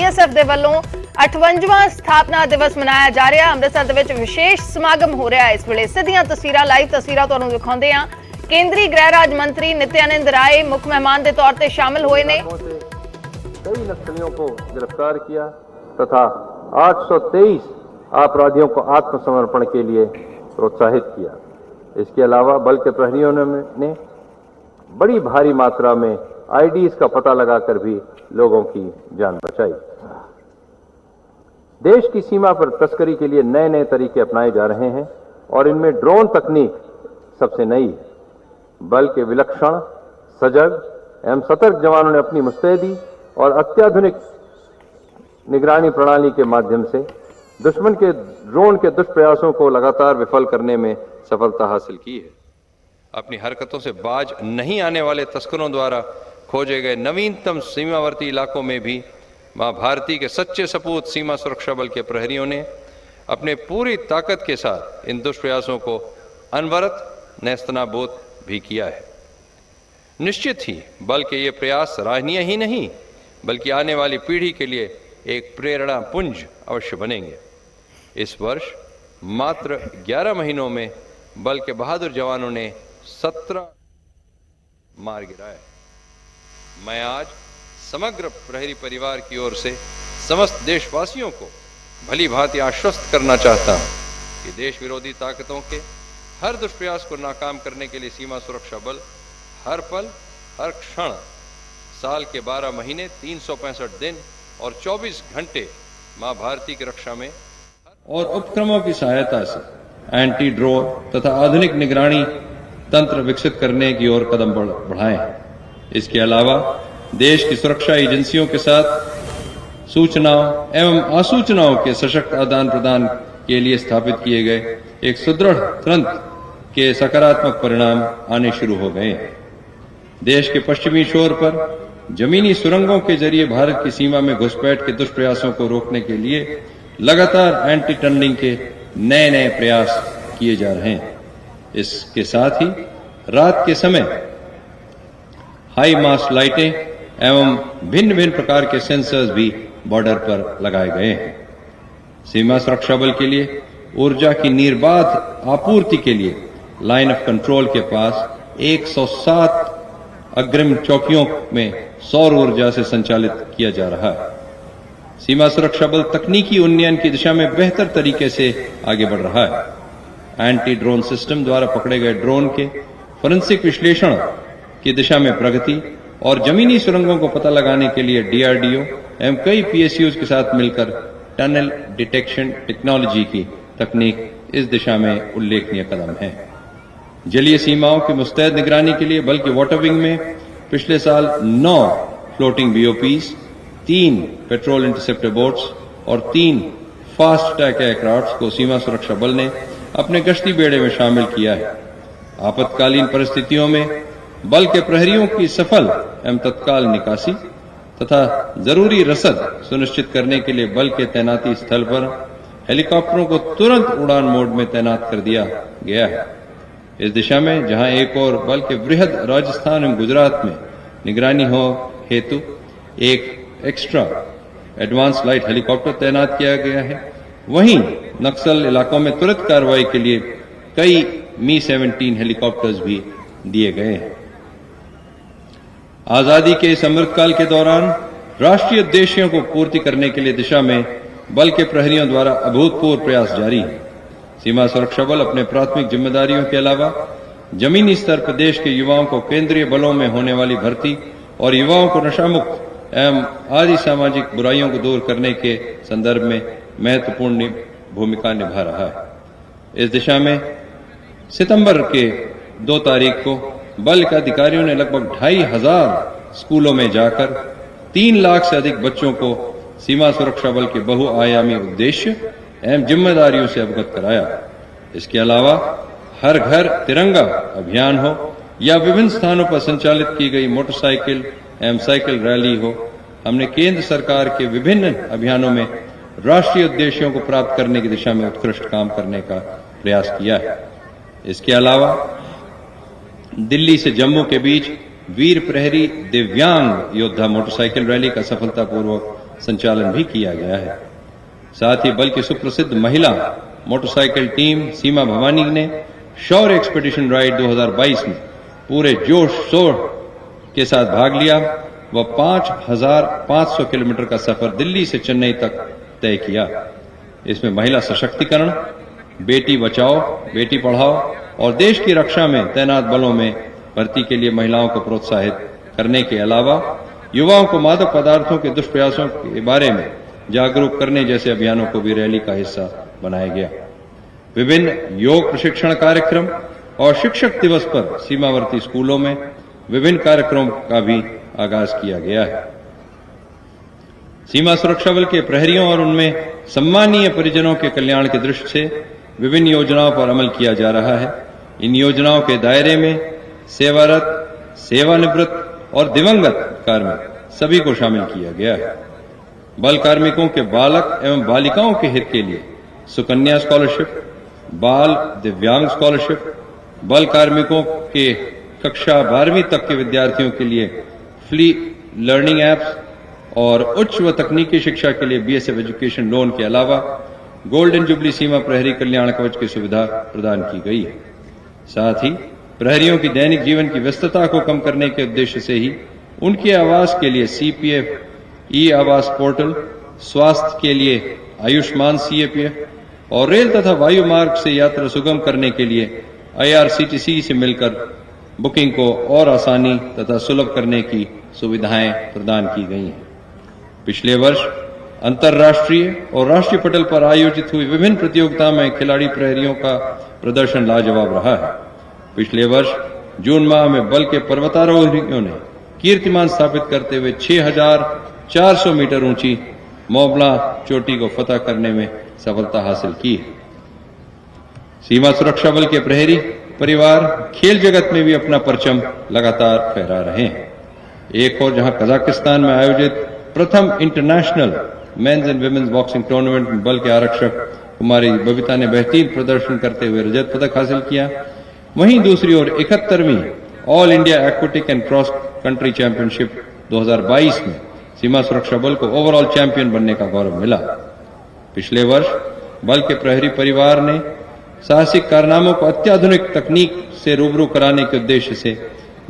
BSF ਦੇ ਵੱਲੋਂ 58ਵਾਂ ਸਥਾਪਨਾ ਦਿਵਸ ਮਨਾਇਆ ਜਾ ਰਿਹਾ। ਅੰਮ੍ਰਿਤਸਰ ਦੇ ਵਿੱਚ ਵਿਸ਼ੇਸ਼ ਸਮਾਗਮ ਹੋ ਰਿਹਾ ਹੈ। ਇਸ ਵੇਲੇ ਸਿੱਧੀਆਂ ਤਸਵੀਰਾਂ ਲਾਈਵ ਤਸਵੀਰਾਂ ਤੁਹਾਨੂੰ ਦਿਖਾਉਂਦੇ ਹਾਂ। केंद्रीय गृह राज्य मंत्री नित्यानंद राय मुख्य मेहमान के तौर पर शामिल हुए ने। कई नक्सलियों को गिरफ्तार किया तथा 823 अपराधियों को आत्मसमर्पण के लिए प्रोत्साहित किया। इसके अलावा बल के प्रहरियों ने बड़ी भारी मात्रा में आईडीज का पता लगाकर भी लोगों की जान बचाई। देश की सीमा पर तस्करी के लिए नए नए तरीके अपनाए जा रहे हैं और इनमें ड्रोन तकनीक सबसे नई है। बल के विलक्षण, सजग एवं सतर्क जवानों ने अपनी मुस्तैदी और अत्याधुनिक निगरानी प्रणाली के माध्यम से दुश्मन के ड्रोन के दुष्प्रयासों को लगातार विफल करने में सफलता हासिल की है। अपनी हरकतों से बाज नहीं आने वाले तस्करों द्वारा खोजे गए नवीनतम सीमावर्ती इलाकों में भी मां भारती के सच्चे सपूत सीमा सुरक्षा बल के प्रहरियों ने अपने पूरी ताकत के साथ इन दुष्प्रयासों को अनवरत नेस्तनाबूद भी किया है। निश्चित ही बल के ये प्रयास सराहनीय ही नहीं बल्कि आने वाली पीढ़ी के लिए एक प्रेरणा पुंज अवश्य बनेंगे। इस वर्ष मात्र 11 महीनों में बल के बहादुर जवानों ने 17 मार गिराए। मैं आज समग्र प्रहरी परिवार की ओर से समस्त देशवासियों को भली भांति आश्वस्त करना चाहता हूं कि देश विरोधी ताकतों के हर दुष्प्रयास को नाकाम करने के लिए सीमा सुरक्षा बल हर पल हर क्षण साल के 12 महीने 365 दिन और 24 घंटे मां भारती की रक्षा में और उपक्रमों की सहायता से एंटी ड्रोन तथा आधुनिक निगरानी तंत्र विकसित करने की ओर कदम बढ़ाए हैं। इसके अलावा देश की सुरक्षा एजेंसियों के साथ सूचनाओं एवं आसूचनाओं के सशक्त आदान प्रदान के लिए स्थापित किए गए एक सुदृढ़ तंत्र के सकारात्मक परिणाम आने शुरू हो गए हैं। देश के पश्चिमी छोर पर जमीनी सुरंगों के जरिए भारत की सीमा में घुसपैठ के दुष्प्रयासों को रोकने के लिए लगातार एंटी टनलिंग के नए नए प्रयास किए जा रहे हैं। इसके साथ ही रात के समय हाई मास्ट लाइटें एवं भिन्न भिन्न प्रकार के सेंसर्स भी बॉर्डर पर लगाए गए हैं। सीमा सुरक्षा बल के लिए ऊर्जा की निर्बाध आपूर्ति के लिए लाइन ऑफ कंट्रोल के पास 107 अग्रिम चौकियों में सौर ऊर्जा से संचालित किया जा रहा है। सीमा सुरक्षा बल तकनीकी उन्नयन की दिशा में बेहतर तरीके से आगे बढ़ रहा है। एंटी ड्रोन सिस्टम द्वारा पकड़े गए ड्रोन के फोरेंसिक विश्लेषण की दिशा में प्रगति और जमीनी सुरंगों को पता लगाने के लिए DRDO एवं कई PSUs के साथ मिलकर टनल डिटेक्शन टेक्नोलॉजी की तकनीक इस दिशा में उल्लेखनीय कदम है। जलीय सीमाओं की मुस्तैद निगरानी के लिए बल के वाटर विंग में पिछले साल 9 floating BOPs, 3 petrol interceptor boats और 3 फास्ट अटैक एयरक्राफ्ट को सीमा सुरक्षा बल ने अपने गश्ती बेड़े में शामिल किया है। आपातकालीन परिस्थितियों में बल के प्रहरियों की सफल एवं तत्काल निकासी तथा जरूरी रसद सुनिश्चित करने के लिए बल के तैनाती स्थल पर हेलीकॉप्टरों को तुरंत उड़ान मोड में तैनात कर दिया गया है। इस दिशा में जहां एक और बल के बृहद राजस्थान एवं गुजरात में निगरानी हो हेतु एक एक्स्ट्रा एडवांस लाइट हेलीकॉप्टर तैनात किया गया है, वहीं नक्सल इलाकों में तुरंत कार्रवाई के लिए कई Mi-17 हेलीकॉप्टर्स भी दिए गए हैं। आजादी के इस अमृतकाल के दौरान राष्ट्रीय उद्देश्यों को पूर्ति करने के लिए दिशा में बल के प्रहरियों द्वारा अभूतपूर्व प्रयास जारी है। सीमा सुरक्षा बल अपने प्राथमिक जिम्मेदारियों के अलावा जमीनी स्तर पर देश के युवाओं को केंद्रीय बलों में होने वाली भर्ती और युवाओं को नशामुक्त एवं आदि सामाजिक बुराइयों को दूर करने के संदर्भ में महत्वपूर्ण भूमिका निभा रहा है। इस दिशा में सितंबर के 2 तारीख को बल के अधिकारियों ने लगभग 2500 स्कूलों में जाकर 3 लाख से अधिक बच्चों को सीमा सुरक्षा बल के बहुआयामी उद्देश्य एवं जिम्मेदारियों से अवगत कराया। इसके अलावा हर घर तिरंगा अभियान हो या विभिन्न स्थानों पर संचालित की गई मोटरसाइकिल एवं साइकिल रैली हो, हमने केंद्र सरकार के विभिन्न अभियानों में राष्ट्रीय उद्देश्यों को प्राप्त करने की दिशा में उत्कृष्ट काम करने का प्रयास किया है। इसके अलावा दिल्ली से जम्मू के बीच वीर प्रहरी दिव्यांग योद्धा मोटरसाइकिल रैली का सफलतापूर्वक संचालन भी किया गया है। साथ ही बल की सुप्रसिद्ध महिला मोटरसाइकिल टीम सीमा भवानी ने शौर्य एक्सपीडिशन राइड 2022 में पूरे जोश शोर के साथ भाग लिया। वह 5,500 किलोमीटर का सफर दिल्ली से चेन्नई तक तय किया। इसमें महिला सशक्तिकरण, बेटी बचाओ बेटी पढ़ाओ और देश की रक्षा में तैनात बलों में भर्ती के लिए महिलाओं को प्रोत्साहित करने के अलावा युवाओं को मादक पदार्थों के दुष्प्रयासों के बारे में जागरूक करने जैसे अभियानों को भी रैली का हिस्सा बनाया गया। विभिन्न योग प्रशिक्षण कार्यक्रम और शिक्षक दिवस पर सीमावर्ती स्कूलों में विभिन्न कार्यक्रमों का भी आगाज किया गया है। सीमा सुरक्षा बल के प्रहरियों और उनमें सम्मानीय परिजनों के कल्याण की दृष्टि से विभिन्न योजनाओं पर अमल किया जा रहा है। इन योजनाओं के दायरे में सेवारत, सेवानिवृत्त और दिवंगत कार्मिक सभी को शामिल किया गया है। बल कार्मिकों के बालक एवं बालिकाओं के हित के लिए सुकन्या स्कॉलरशिप, बाल दिव्यांग स्कॉलरशिप, बल कार्मिकों के कक्षा 12वीं तक के विद्यार्थियों के लिए फ्री लर्निंग एप्स और उच्च व तकनीकी शिक्षा के लिए बीएसएफ एजुकेशन लोन के अलावा गोल्डन जुबली सीमा प्रहरी कल्याण कवच की सुविधा प्रदान की गई है। साथ ही प्रहरियों की दैनिक जीवन की व्यस्तता को कम करने के उद्देश्य से ही उनके आवास के लिए सीपीएफ ई आवास पोर्टल, स्वास्थ्य के लिए आयुष्मान सीएपीएफ और रेल तथा वायु मार्ग से यात्रा सुगम करने के लिए आईआरसीटीसी से मिलकर बुकिंग को और आसानी तथा सुलभ करने की सुविधाएं प्रदान की गई हैं। पिछले वर्ष अंतर्राष्ट्रीय और राष्ट्रीय पटल पर आयोजित हुई विभिन्न प्रतियोगिताओं में खिलाड़ी प्रहरियों का प्रदर्शन लाजवाब रहा है। पिछले वर्ष जून माह में बल के पर्वतारोहियों ने कीर्तिमान स्थापित करते हुए 6,400 मीटर ऊंची मोबला चोटी को फतह करने में सफलता हासिल की है। सीमा सुरक्षा बल के प्रहरी परिवार खेल जगत में भी अपना परचम लगातार फहरा रहे हैं। एक और जहां कजाकिस्तान में आयोजित प्रथम international men's and women's boxing tournament में बल के आरक्षक कुमारी बबीता ने बेहतरीन प्रदर्शन करते हुए रजत पदक हासिल किया। वहीं दूसरी ओर 71वीं all India aquatic and cross country championship 2022 में सीमा सुरक्षा बल को ओवरऑल चैंपियन बनने का गौरव मिला। पिछले वर्ष बल के प्रहरी परिवार ने साहसिक कारनामों को अत्याधुनिक तकनीक से रूबरू कराने के उद्देश्य से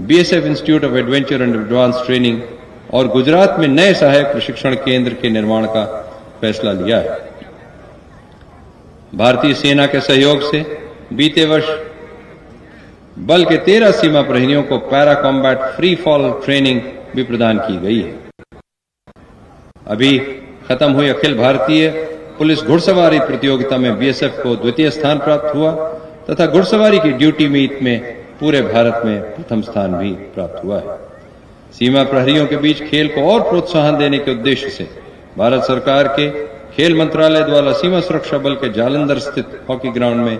BSF institute of adventure and advance training और गुजरात में नए सहायक प्रशिक्षण केंद्र के निर्माण का फैसला लिया है। भारतीय सेना के सहयोग से बीते वर्ष बल के 13 सीमा प्रहरियों को para combat free fall training भी प्रदान की गई है। अभी खत्म हुई अखिल भारतीय पुलिस घुड़सवारी प्रतियोगिता में बीएसएफ को द्वितीय स्थान प्राप्त हुआ तथा घुड़सवारी की ड्यूटी मीट में पूरे भारत में प्रथम स्थान भी प्राप्त हुआ है। सीमा प्रहरियों के बीच खेल को और प्रोत्साहन देने के उद्देश्य से भारत सरकार के खेल मंत्रालय द्वारा सीमा सुरक्षा बल के जालंधर स्थित हॉकी ग्राउंड में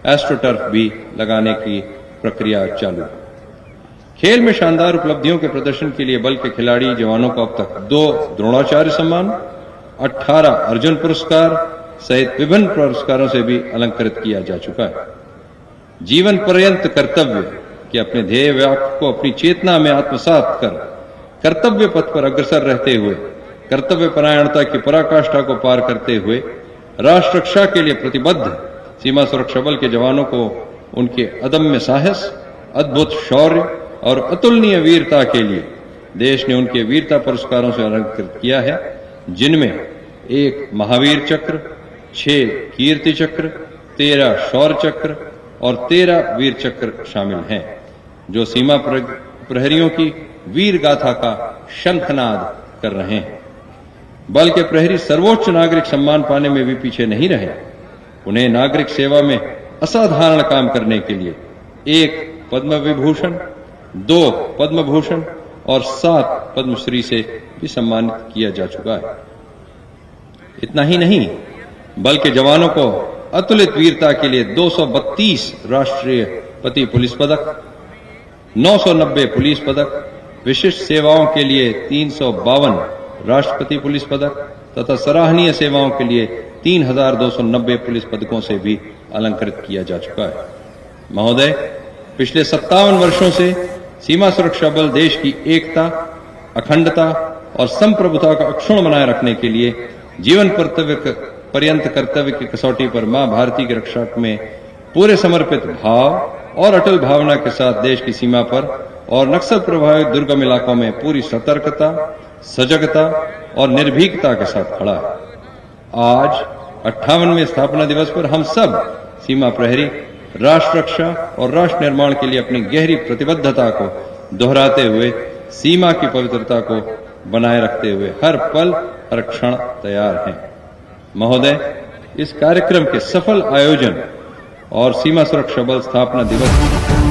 एस्ट्रोटर्फ भी लगाने की प्रक्रिया चालू है। खेल में शानदार उपलब्धियों के प्रदर्शन के लिए बल के खिलाड़ी जवानों को अब तक 2 द्रोणाचार्य सम्मान, 18 अर्जुन पुरस्कार सहित विभिन्न पुरस्कारों से भी अलंकृत किया जा चुका है। जीवन पर्यंत कर्तव्य कि अपने ध्येय वाक्य को अपनी चेतना में आत्मसात कर कर्तव्य पथ पर अग्रसर रहते हुए कर्तव्य परायणता की पराकाष्ठा को पार करते हुए राष्ट्र रक्षा के लिए प्रतिबद्ध सीमा सुरक्षा बल के जवानों को उनके अदम्य साहस, अद्भुत शौर्य और अतुलनीय वीरता के लिए देश ने उनके वीरता पुरस्कारों से अलंकृत किया है, जिनमें 1 महावीर चक्र, 6 कीर्ति चक्र, 13 शौर्य चक्र और 13 वीर चक्र शामिल हैं, जो सीमा प्रहरियों की वीर गाथा का शंखनाद कर रहे हैं। बल के प्रहरी सर्वोच्च नागरिक सम्मान पाने में भी पीछे नहीं रहे। उन्हें नागरिक सेवा में असाधारण काम करने के लिए 1 पद्म विभूषण, 2 पद्म भूषण और 7 पद्मश्री से भी सम्मानित किया जा चुका है। इतना ही नहीं, बल के जवानों को अतुलित वीरता के लिए 232 राष्ट्रीय पति पुलिस पदक, 990 पुलिस पदक, विशिष्ट सेवाओं के लिए 352 राष्ट्रपति पुलिस पदक तथा सराहनीय सेवाओं के लिए 3290 पुलिस पदकों से भी अलंकृत किया जा चुका है। महोदय, पिछले 57 वर्षों से सीमा सुरक्षा बल देश की एकता, अखंडता और संप्रभुता का अक्षुण्ण बनाए रखने के लिए जीवन पर्यंत कर्तव्य की कसौटी पर मां भारती की रक्षा में पूरे समर्पित भाव और अटल भावना के साथ देश की सीमा पर और नक्सल प्रभावित दुर्गम इलाकों में पूरी सतर्कता, सजगता और निर्भीकता के साथ खड़ा है। आज 58वें स्थापना दिवस पर हम सब सीमा प्रहरी राष्ट्र रक्षा और राष्ट्र निर्माण के लिए अपनी गहरी प्रतिबद्धता को दोहराते हुए सीमा की पवित्रता को बनाए रखते हुए हर पल हर क्षण तैयार हैं। महोदय, इस कार्यक्रम के सफल आयोजन और सीमा सुरक्षा बल स्थापना दिवस